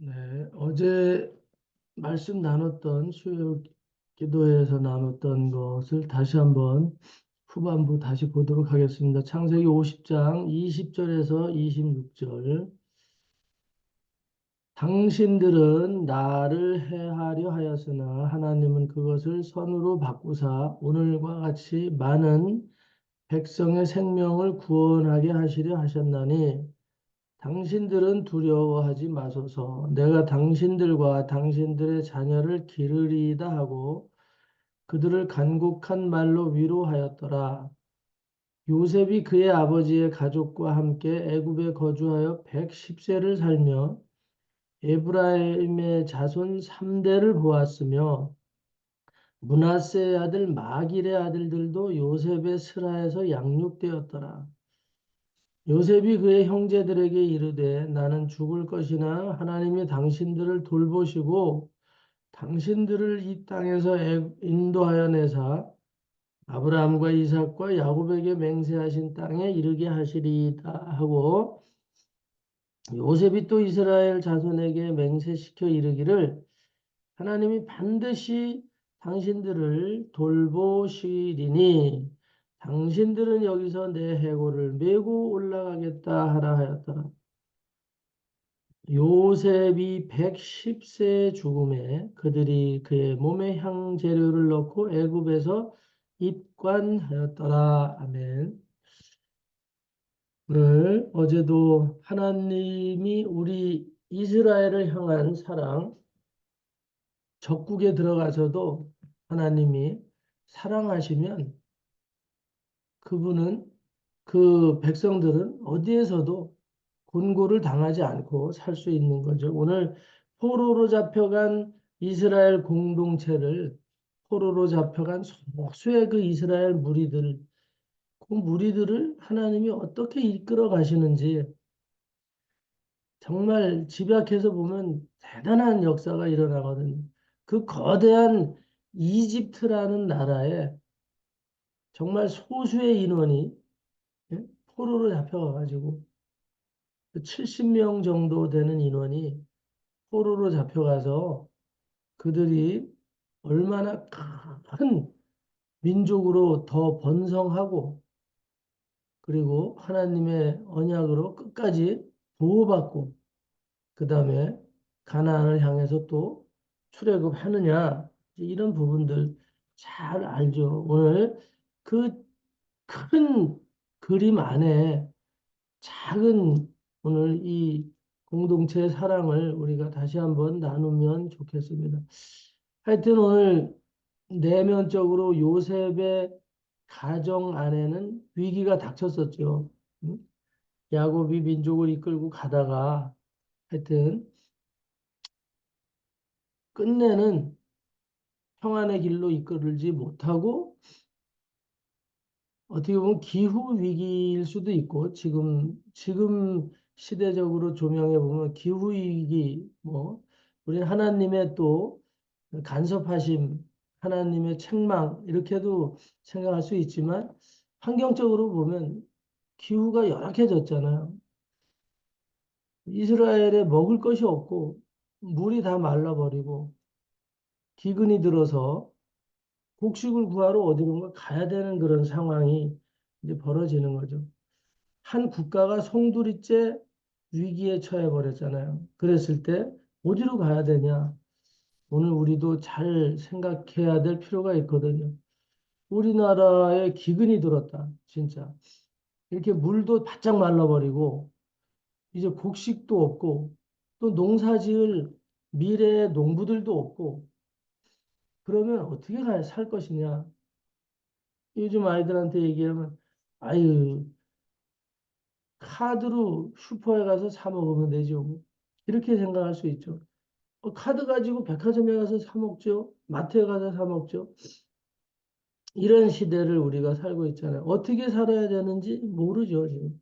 네, 어제 말씀 나눴던 수요 기도에서 나눴던 것을 다시 한번 후반부 다시 보도록 하겠습니다. 창세기 50장 20절에서 26절. 당신들은 나를 해하려 하였으나 하나님은 그것을 선으로 바꾸사 오늘과 같이 많은 백성의 생명을 구원하게 하시려 하셨나니 당신들은 두려워하지 마소서. 내가 당신들과 당신들의 자녀를 기르리이다 하고 그들을 간곡한 말로 위로하였더라. 요셉이 그의 아버지의 가족과 함께 애굽에 거주하여 110세를 살며 에브라임의 자손 3대를 보았으며 므낫세의 아들 마길의 아들들도 요셉의 슬하에서 양육되었더라. 요셉이 그의 형제들에게 이르되 나는 죽을 것이나 하나님이 당신들을 돌보시고 당신들을 이 땅에서 인도하여 내사 아브라함과 이삭과 야곱에게 맹세하신 땅에 이르게 하시리이다 하고 요셉이 또 이스라엘 자손에게 맹세시켜 이르기를 하나님이 반드시 당신들을 돌보시리니 당신들은 여기서 내 해골을 메고 올라가겠다 하라 하였더라. 요셉이 110세 죽음에 그들이 그의 몸에 향재료를 넣고 애굽에서 입관하였더라. 아멘. 오늘 어제도 하나님이 우리 이스라엘을 향한 사랑, 적국에 들어가서도 하나님이 사랑하시면 그분은 그 백성들은 어디에서도 곤고를 당하지 않고 살 수 있는 거죠. 오늘 포로로 잡혀간 이스라엘 공동체를 포로로 잡혀간 소수의 그 이스라엘 무리들, 그 무리들을 하나님이 어떻게 이끌어 가시는지 정말 집약해서 보면 대단한 역사가 일어나거든요. 그 거대한 이집트라는 나라에 정말 소수의 인원이 예? 포로로 잡혀가가지고 70명 정도 되는 인원이 포로로 잡혀가서 그들이 얼마나 큰 민족으로 더 번성하고 그리고 하나님의 언약으로 끝까지 보호받고 그 다음에 가나안을 향해서 또 출애굽하느냐 이런 부분들 잘 알죠. 오늘 그 큰 그림 안에 작은 오늘 이 공동체의 사랑을 우리가 다시 한번 나누면 좋겠습니다. 하여튼 오늘 내면적으로 요셉의 가정 안에는 위기가 닥쳤었죠. 응? 야곱이 민족을 이끌고 가다가 하여튼 끝내는 평안의 길로 이끌지 못하고 어떻게 보면 기후 위기일 수도 있고 지금 시대적으로 조명해 보면 기후 위기 뭐 우리 하나님의 또 간섭하심 하나님의 책망 이렇게도 생각할 수 있지만 환경적으로 보면 기후가 열악해졌잖아요. 이스라엘에 먹을 것이 없고 물이 다 말라버리고 기근이 들어서 곡식을 구하러 어디론가 가야 되는 그런 상황이 이제 벌어지는 거죠. 한 국가가 송두리째 위기에 처해 버렸잖아요. 그랬을 때 어디로 가야 되냐? 오늘 우리도 잘 생각해야 될 필요가 있거든요. 우리나라에 기근이 들었다. 진짜. 이렇게 물도 바짝 말라버리고 이제 곡식도 없고 또 농사지을 미래의 농부들도 없고 그러면 어떻게 살 것이냐? 요즘 아이들한테 얘기하면 아유 카드로 슈퍼에 가서 사 먹으면 되죠. 이렇게 생각할 수 있죠. 카드 가지고 백화점에 가서 사 먹죠. 마트에 가서 사 먹죠. 이런 시대를 우리가 살고 있잖아요. 어떻게 살아야 되는지 모르죠, 지금.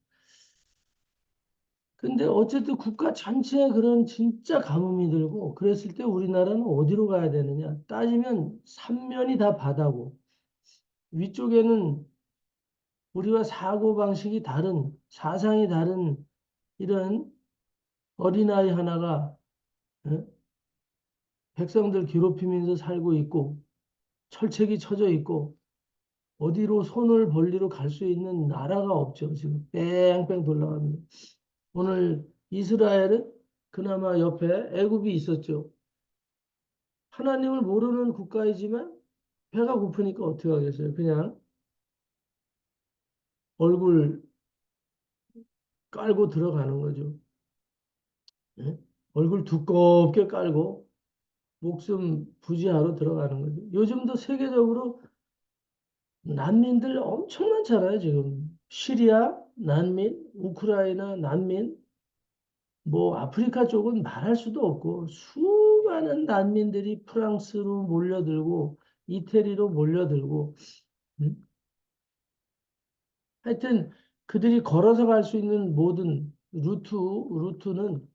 근데 어쨌든 국가 전체에 그런 진짜 가뭄이 들고 그랬을 때 우리나라는 어디로 가야 되느냐? 따지면 삼면이 다 바다고 위쪽에는 우리와 사고방식이 다른 사상이 다른 이런 어린아이 하나가 예? 백성들 괴롭히면서 살고 있고 철책이 쳐져 있고 어디로 손을 벌리러 갈 수 있는 나라가 없죠. 지금 뺑뺑 돌아갑니다. 오늘 이스라엘은 그나마 옆에 애굽이 있었죠. 하나님을 모르는 국가이지만 배가 고프니까 어떻게 하겠어요? 그냥 얼굴 깔고 들어가는 거죠. 예? 얼굴 두껍게 깔고 목숨 부지하러 들어가는 거죠. 요즘도 세계적으로 난민들 엄청 많잖아요, 지금. 시리아 난민, 우크라이나 난민, 뭐 아프리카 쪽은 말할 수도 없고 수많은 난민들이 프랑스로 몰려들고 이태리로 몰려들고 음? 하여튼 그들이 걸어서 갈 수 있는 모든 루트는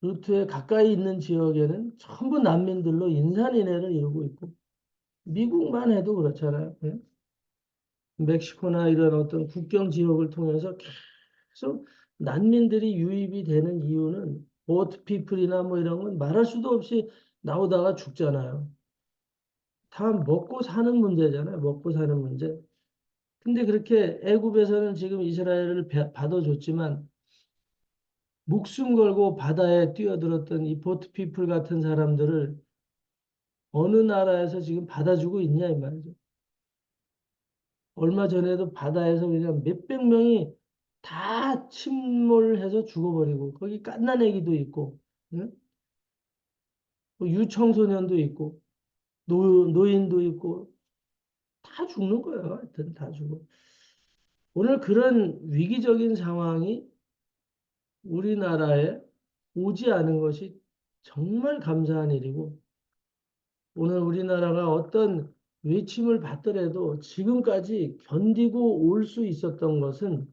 루트에 가까이 있는 지역에는 전부 난민들로 인산인해를 이루고 있고 미국만 해도 그렇잖아요. 예? 멕시코나 이런 어떤 국경 지역을 통해서 계속 난민들이 유입이 되는 이유는 보트 피플이나 뭐 이런 건 말할 수도 없이 나오다가 죽잖아요. 다 먹고 사는 문제잖아요. 먹고 사는 문제. 근데 그렇게 애굽에서는 지금 이스라엘을 받아줬지만 목숨 걸고 바다에 뛰어들었던 이 보트 피플 같은 사람들을 어느 나라에서 지금 받아주고 있냐 이 말이죠. 얼마 전에도 바다에서 그냥 몇백 명이 다 침몰해서 죽어버리고 거기 갓난 애기도 있고 응? 뭐 유청소년도 있고 노인도 있고 다 죽는 거예요. 하여튼 다 죽어. 오늘 그런 위기적인 상황이 우리나라에 오지 않은 것이 정말 감사한 일이고 오늘 우리나라가 어떤 외침을 받더라도 지금까지 견디고 올 수 있었던 것은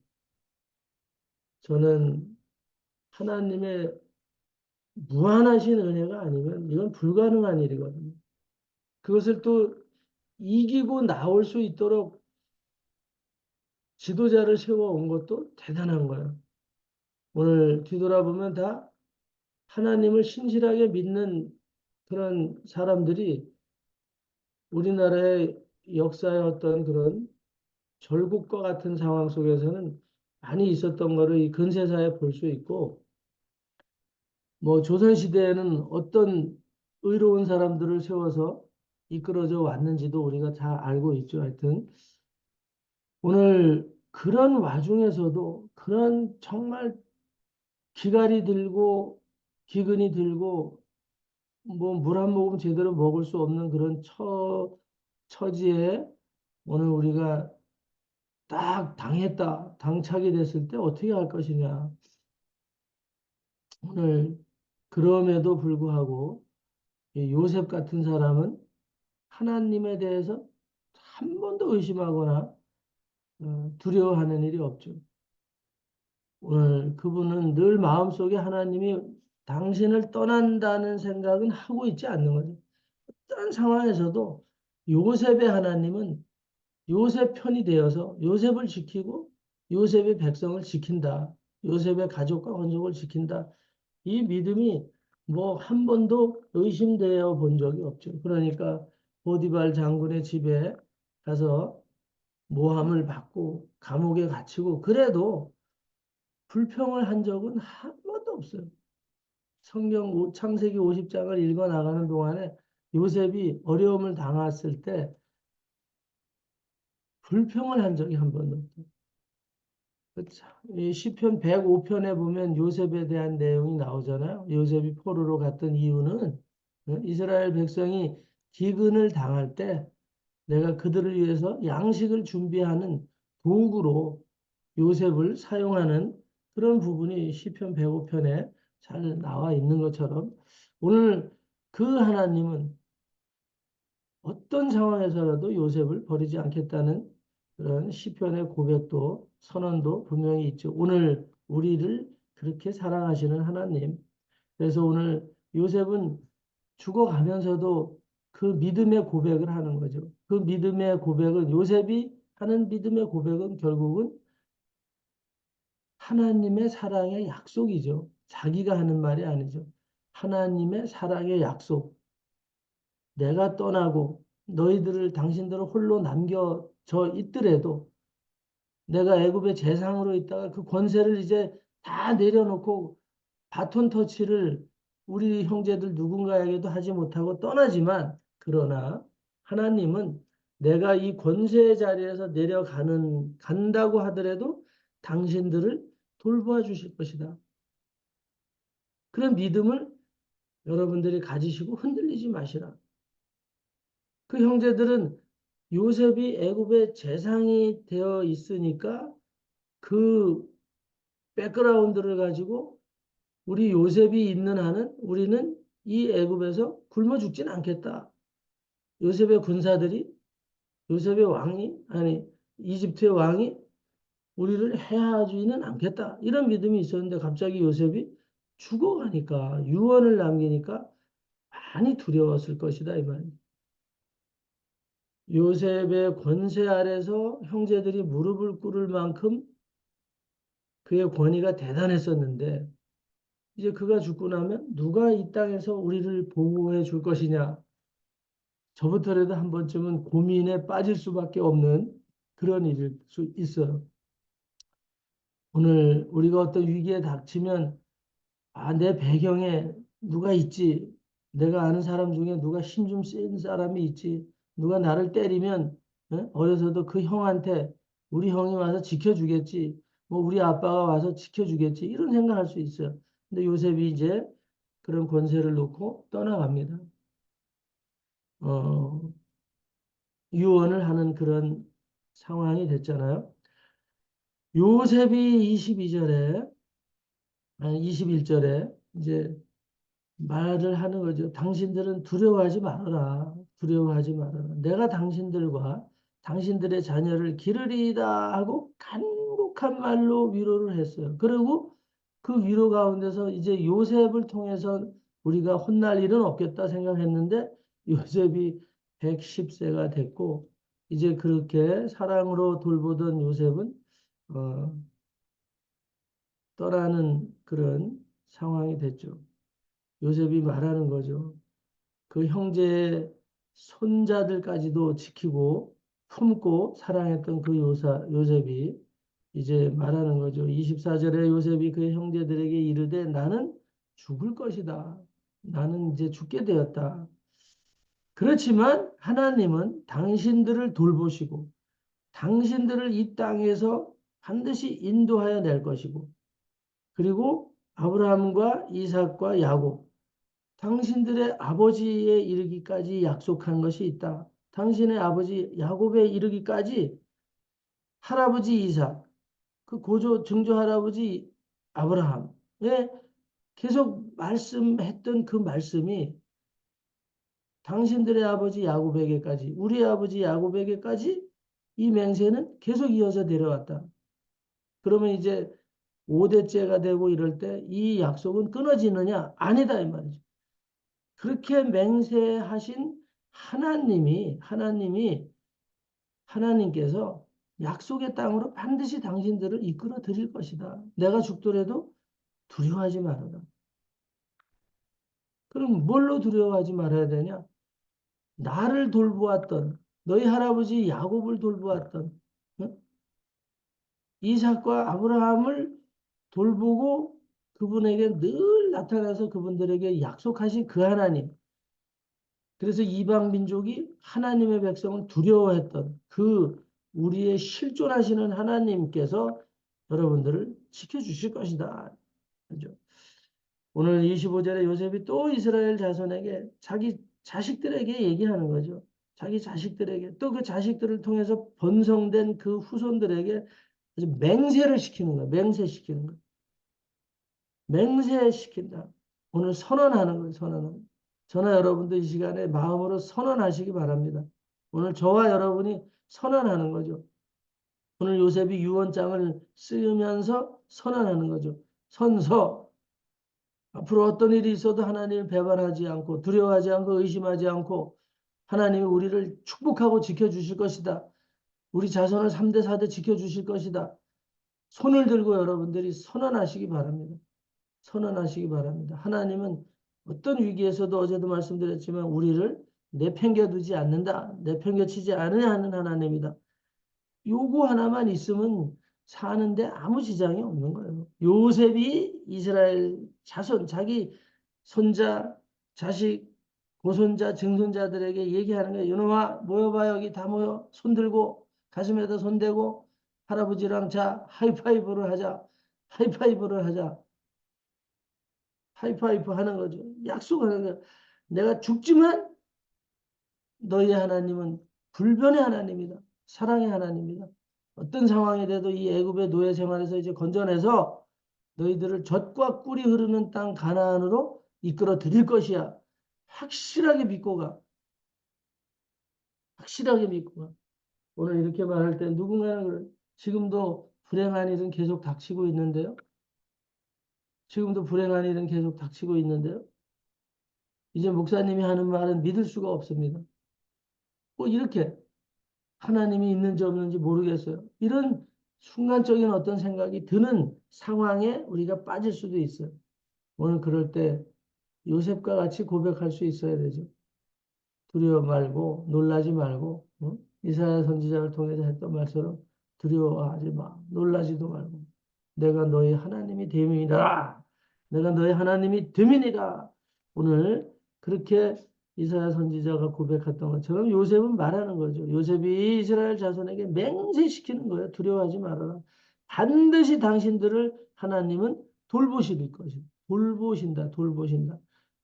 저는 하나님의 무한하신 은혜가 아니면 이건 불가능한 일이거든요. 그것을 또 이기고 나올 수 있도록 지도자를 세워온 것도 대단한 거예요. 오늘 뒤돌아보면 다 하나님을 신실하게 믿는 그런 사람들이 우리나라의 역사의 어떤 그런 절국과 같은 상황 속에서는 많이 있었던 거를 이 근세사에 볼 수 있고, 뭐 조선시대에는 어떤 의로운 사람들을 세워서 이끌어져 왔는지도 우리가 다 알고 있죠. 하여튼 오늘 그런 와중에서도 그런 정말 기갈이 들고 기근이 들고 뭐 물 한 모금 제대로 먹을 수 없는 그런 처지에 오늘 우리가 딱 당했다, 당착이 됐을 때 어떻게 할 것이냐. 오늘 그럼에도 불구하고 이 요셉 같은 사람은 하나님에 대해서 한 번도 의심하거나 두려워하는 일이 없죠. 오늘 그분은 늘 마음속에 하나님이 당신을 떠난다는 생각은 하고 있지 않는 거죠. 어떤 상황에서도 요셉의 하나님은 요셉 편이 되어서 요셉을 지키고 요셉의 백성을 지킨다. 요셉의 가족과 혼족을 지킨다. 이 믿음이 뭐 한 번도 의심되어 본 적이 없죠. 그러니까 보디발 장군의 집에 가서 모함을 받고 감옥에 갇히고 그래도 불평을 한 적은 한 번도 없어요. 창세기 50장을 읽어 나가는 동안에 요셉이 어려움을 당했을 때 불평을 한 적이 한 번도 없어요. 이 시편 105편에 보면 요셉에 대한 내용이 나오잖아요. 요셉이 포로로 갔던 이유는 이스라엘 백성이 기근을 당할 때 내가 그들을 위해서 양식을 준비하는 도구로 요셉을 사용하는 그런 부분이 시편 105편에 잘 나와 있는 것처럼 오늘 그 하나님은 어떤 상황에서라도 요셉을 버리지 않겠다는 그런 시편의 고백도 선언도 분명히 있죠. 오늘 우리를 그렇게 사랑하시는 하나님. 그래서 오늘 요셉은 죽어가면서도 그 믿음의 고백을 하는 거죠. 그 믿음의 고백은 요셉이 하는 믿음의 고백은 결국은 하나님의 사랑의 약속이죠. 자기가 하는 말이 아니죠. 하나님의 사랑의 약속. 내가 떠나고 당신들을 홀로 남겨져 있더라도 내가 애굽의 재상으로 있다가 그 권세를 이제 다 내려놓고 바톤 터치를 우리 형제들 누군가에게도 하지 못하고 떠나지만 그러나 하나님은 내가 이 권세의 자리에서 간다고 하더라도 당신들을 돌보아 주실 것이다. 그런 믿음을 여러분들이 가지시고 흔들리지 마시라. 그 형제들은 요셉이 애굽의 재상이 되어 있으니까 그 백그라운드를 가지고 우리 요셉이 있는 한은 우리는 이 애굽에서 굶어 죽진 않겠다. 요셉의 군사들이 요셉의 왕이 아니 이집트의 왕이 우리를 해하지는 않겠다. 이런 믿음이 있었는데 갑자기 요셉이 죽어가니까 유언을 남기니까 많이 두려웠을 것이다 이 말이에요. 요셉의 권세 아래서 형제들이 무릎을 꿇을 만큼 그의 권위가 대단했었는데 이제 그가 죽고 나면 누가 이 땅에서 우리를 보호해 줄 것이냐. 저부터라도 한 번쯤은 고민에 빠질 수밖에 없는 그런 일일 수 있어요. 오늘 우리가 어떤 위기에 닥치면 내 배경에 누가 있지? 내가 아는 사람 중에 누가 힘 좀 센 사람이 있지? 누가 나를 때리면 어려서도 그 형한테 우리 형이 와서 지켜주겠지. 뭐 우리 아빠가 와서 지켜주겠지. 이런 생각할 수 있어요. 근데 요셉이 이제 그런 권세를 놓고 떠나갑니다. 어, 유언을 하는 그런 상황이 됐잖아요. 요셉이 22절에, 아니 21절에 이제 말을 하는 거죠. 당신들은 두려워하지 말아라. 두려워하지 말아라. 내가 당신들과 당신들의 자녀를 기르리이다 하고 간곡한 말로 위로를 했어요. 그리고 그 위로 가운데서 이제 요셉을 통해서 우리가 혼날 일은 없겠다 생각했는데 요셉이 110세가 됐고 이제 그렇게 사랑으로 돌보던 요셉은 어, 떠나는 그런 상황이 됐죠. 요셉이 말하는 거죠. 그 형제의 손자들까지도 지키고 품고 사랑했던 그 요셉이 이제 말하는 거죠. 24절에 요셉이 그의 형제들에게 이르되 나는 죽을 것이다. 나는 이제 죽게 되었다. 그렇지만 하나님은 당신들을 돌보시고 당신들을 이 땅에서 반드시 인도하여 낼 것이고 그리고 아브라함과 이삭과 야곱 당신들의 아버지에 이르기까지 약속한 것이 있다. 당신의 아버지 야곱에 이르기까지 할아버지 이삭, 그 증조 할아버지 아브라함에 계속 말씀했던 그 말씀이 당신들의 아버지 야곱에게까지, 우리 아버지 야곱에게까지 이 맹세는 계속 이어져 내려왔다. 그러면 이제 5대째가 되고 이럴 때 이 약속은 끊어지느냐? 아니다 이 말이죠. 그렇게 맹세하신 하나님께서 약속의 땅으로 반드시 당신들을 이끌어 드릴 것이다. 내가 죽더라도 두려워하지 말아라. 그럼 뭘로 두려워하지 말아야 되냐? 나를 돌보았던 너희 할아버지 야곱을 돌보았던 응? 이삭과 아브라함을 돌보고 그분에게 늘 나타나서 그분들에게 약속하신 그 하나님. 그래서 이방 민족이 하나님의 백성을 두려워했던 그 우리의 실존하시는 하나님께서 여러분들을 지켜주실 것이다. 그죠? 오늘 25절에 요셉이 또 이스라엘 자손에게 자기 자식들에게 얘기하는 거죠. 자기 자식들에게 또 그 자식들을 통해서 번성된 그 후손들에게 아주 맹세를 시키는 거야. 맹세시키는 거야. 맹세시킨다. 오늘 선언하는 거예요. 선언은. 저나 여러분도 이 시간에 마음으로 선언하시기 바랍니다. 오늘 저와 여러분이 선언하는 거죠. 오늘 요셉이 유언장을 쓰면서 선언하는 거죠. 선서. 앞으로 어떤 일이 있어도 하나님을 배반하지 않고 두려워하지 않고 의심하지 않고 하나님이 우리를 축복하고 지켜주실 것이다. 우리 자손을 3대 4대 지켜주실 것이다. 손을 들고 여러분들이 선언하시기 바랍니다. 선언하시기 바랍니다. 하나님은 어떤 위기에서도 어제도 말씀드렸지만 우리를 내팽겨두지 않는다. 내팽겨치지 않으냐 하는 하나님이다. 요거 하나만 있으면 사는데 아무 지장이 없는 거예요. 요셉이 이스라엘 자손, 자기 손자, 자식, 고손자, 증손자들에게 얘기하는 거예요. 이놈아, 모여봐, 여기 다 모여. 손 들고, 가슴에다 손 대고, 할아버지랑 자, 하이파이브를 하자. 하이파이브를 하자. 하이파이브 하는 거죠. 약속하는 거예요. 내가 죽지만 너희 하나님은 불변의 하나님이다. 사랑의 하나님이다. 어떤 상황이 돼도 이 애굽의 노예 생활에서 이제 건져내서 너희들을 젖과 꿀이 흐르는 땅 가나안으로 이끌어 드릴 것이야. 확실하게 믿고 가. 확실하게 믿고 가. 오늘 이렇게 말할 때 누군가는 지금도 불행한 일은 계속 닥치고 있는데요. 지금도 불행한 일은 계속 닥치고 있는데요. 이제 목사님이 하는 말은 믿을 수가 없습니다. 뭐 이렇게 하나님이 있는지 없는지 모르겠어요. 이런 순간적인 어떤 생각이 드는 상황에 우리가 빠질 수도 있어요. 오늘 그럴 때 요셉과 같이 고백할 수 있어야 되죠. 두려워 말고 놀라지 말고 이사야 선지자를 통해서 했던 말처럼 두려워하지 마. 놀라지도 말고 내가 너희 하나님이 됨이니라. 내가 너희 하나님이 됨이니라. 오늘 그렇게 이사야 선지자가 고백했던 것처럼 요셉은 말하는 거죠. 요셉이 이스라엘 자손에게 맹세시키는 거예요. 두려워하지 말아라. 반드시 당신들을 하나님은 돌보실 것이다. 돌보신다. 돌보신다.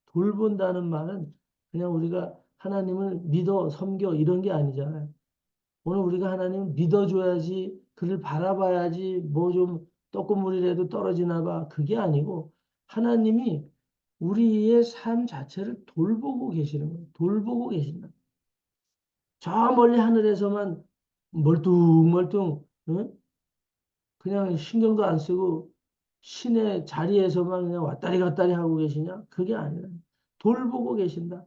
돌본다는 말은 그냥 우리가 하나님을 믿어 섬겨 이런 게 아니잖아요. 오늘 우리가 하나님을 믿어줘야지 그를 바라봐야지 뭐 좀 떡고물이라도 떨어지나 봐 그게 아니고 하나님이 우리의 삶 자체를 돌보고 계시는 거예요. 돌보고 계신다. 저 멀리 하늘에서만 멀뚱멀뚱 응? 그냥 신경도 안 쓰고 신의 자리에서만 그냥 왔다리 갔다리 하고 계시냐? 그게 아니라 돌보고 계신다.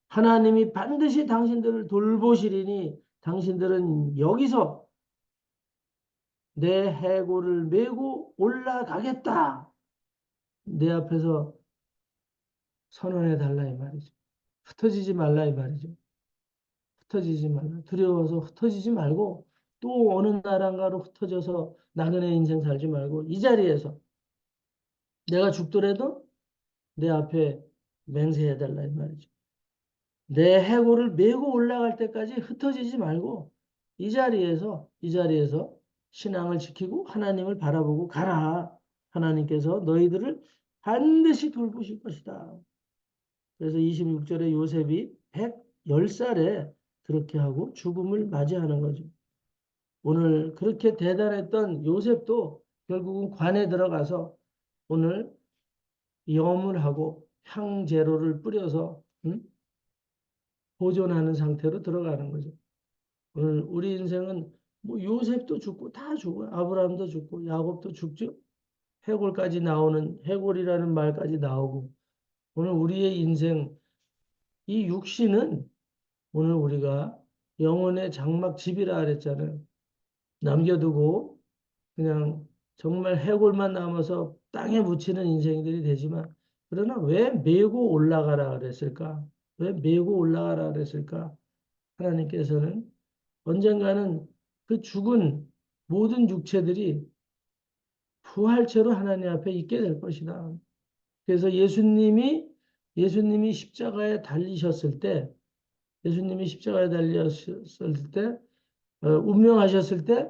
하나님이 반드시 당신들을 돌보시리니 당신들은 여기서 내 해골을 메고 올라가겠다. 내 앞에서 선언해 달라 이 말이죠. 흩어지지 말라 이 말이죠. 흩어지지 말라. 두려워서 흩어지지 말고 또 어느 나라인가로 흩어져서 나그네 인생 살지 말고 이 자리에서 내가 죽더라도 내 앞에 맹세해 달라 이 말이죠. 내 해골을 메고 올라갈 때까지 흩어지지 말고 이 자리에서 신앙을 지키고 하나님을 바라보고 가라. 하나님께서 너희들을 반드시 돌보실 것이다. 그래서 26절에 요셉이 110살에 그렇게 하고 죽음을 맞이하는 거죠. 오늘 그렇게 대단했던 요셉도 결국은 관에 들어가서 오늘 염을 하고 향제로를 뿌려서 보존하는 상태로 들어가는 거죠. 오늘 우리 인생은 뭐 요셉도 죽고 다 죽어요. 아브라함도 죽고 야곱도 죽죠. 해골까지 나오는 해골이라는 말까지 나오고 오늘 우리의 인생 이 육신은 오늘 우리가 영혼의 장막집이라 그랬잖아요. 남겨두고 그냥 정말 해골만 남아서 땅에 묻히는 인생들이 되지만 그러나 왜 메고 올라가라 그랬을까? 왜 메고 올라가라 그랬을까? 하나님께서는 언젠가는 그 죽은 모든 육체들이 부활체로 하나님 앞에 있게 될 것이다. 그래서 예수님이 십자가에 달리셨을 때, 예수님이 십자가에 달렸을 때, 운명하셨을 때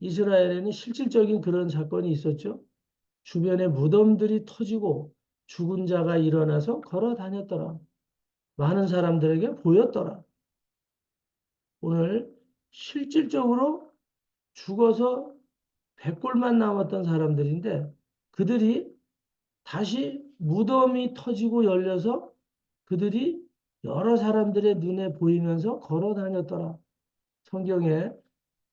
이스라엘에는 실질적인 그런 사건이 있었죠. 주변에 무덤들이 터지고 죽은 자가 일어나서 걸어 다녔더라. 많은 사람들에게 보였더라. 오늘 실질적으로 죽어서 백골만 남았던 사람들인데 그들이 다시 무덤이 터지고 열려서 그들이 여러 사람들의 눈에 보이면서 걸어 다녔더라. 성경에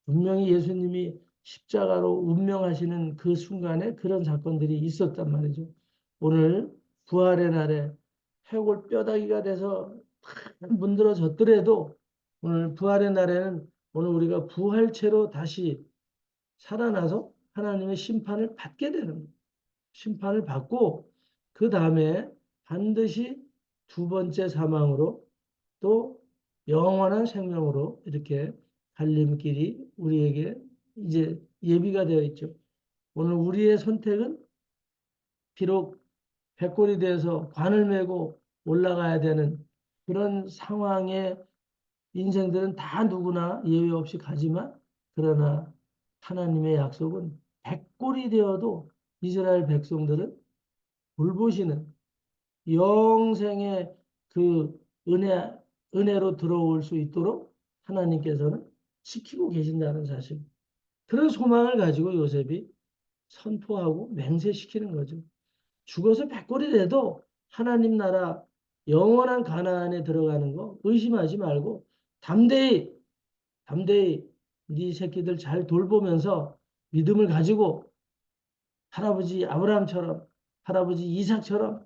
분명히 예수님이 십자가로 운명하시는 그 순간에 그런 사건들이 있었단 말이죠. 오늘 부활의 날에 해골 뼈다귀가 돼서 문드러졌더라도 오늘 부활의 날에는 오늘 우리가 부활체로 다시 살아나서 하나님의 심판을 받게 되는 거예요. 심판을 받고 그 다음에 반드시 두 번째 사망으로 또 영원한 생명으로 이렇게 갈림길이 우리에게 이제 예비가 되어 있죠. 오늘 우리의 선택은 비록 백골이 돼서 관을 메고 올라가야 되는 그런 상황의 인생들은 다 누구나 예외 없이 가지만 그러나 하나님의 약속은 백골이 되어도 이스라엘 백성들은 돌보시는 영생의 그 은혜로 들어올 수 있도록 하나님께서는 지키고 계신다는 사실. 그런 소망을 가지고 요셉이 선포하고 맹세시키는 거죠. 죽어서 백골이 돼도 하나님 나라 영원한 가나안에 들어가는 거 의심하지 말고 담대히 담대히 네 새끼들 잘 돌보면서 믿음을 가지고 할아버지 아브라함처럼 할아버지 이삭처럼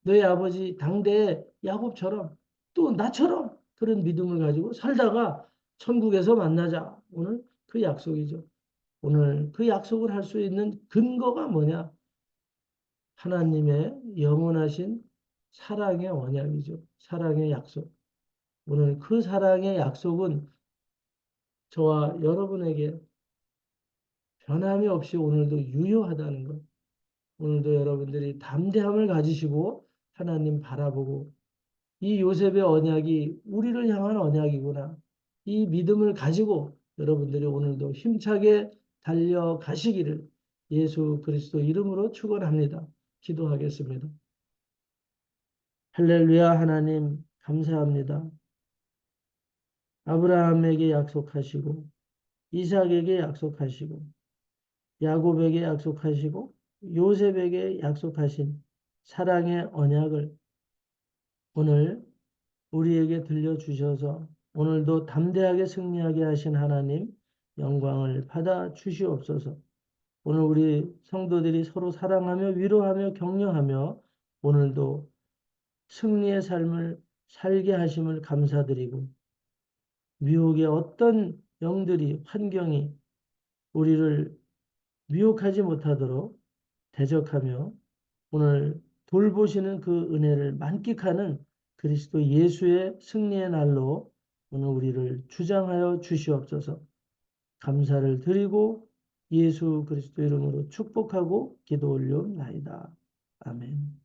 너희 아버지 당대의 야곱처럼 또 나처럼 그런 믿음을 가지고 살다가 천국에서 만나자. 오늘 그 약속이죠. 오늘 그 약속을 할 수 있는 근거가 뭐냐? 하나님의 영원하신 사랑의 언약이죠. 사랑의 약속. 오늘 그 사랑의 약속은 저와 여러분에게 변함이 없이 오늘도 유효하다는 것. 오늘도 여러분들이 담대함을 가지시고 하나님 바라보고 이 요셉의 언약이 우리를 향한 언약이구나. 이 믿음을 가지고 여러분들이 오늘도 힘차게 달려가시기를 예수 그리스도 이름으로 축원합니다. 기도하겠습니다. 할렐루야 하나님 감사합니다. 아브라함에게 약속하시고 이삭에게 약속하시고 야곱에게 약속하시고 요셉에게 약속하신 사랑의 언약을 오늘 우리에게 들려주셔서 오늘도 담대하게 승리하게 하신 하나님 영광을 받아 주시옵소서. 오늘 우리 성도들이 서로 사랑하며 위로하며 격려하며 오늘도 승리의 삶을 살게 하심을 감사드리고 미혹의 어떤 영들이 환경이 우리를 미혹하지 못하도록 대적하며 오늘 돌보시는 그 은혜를 만끽하는 그리스도 예수의 승리의 날로 오늘 우리를 주장하여 주시옵소서. 감사를 드리고 예수 그리스도 이름으로 축복하고 기도 올려옵나이다. 아멘.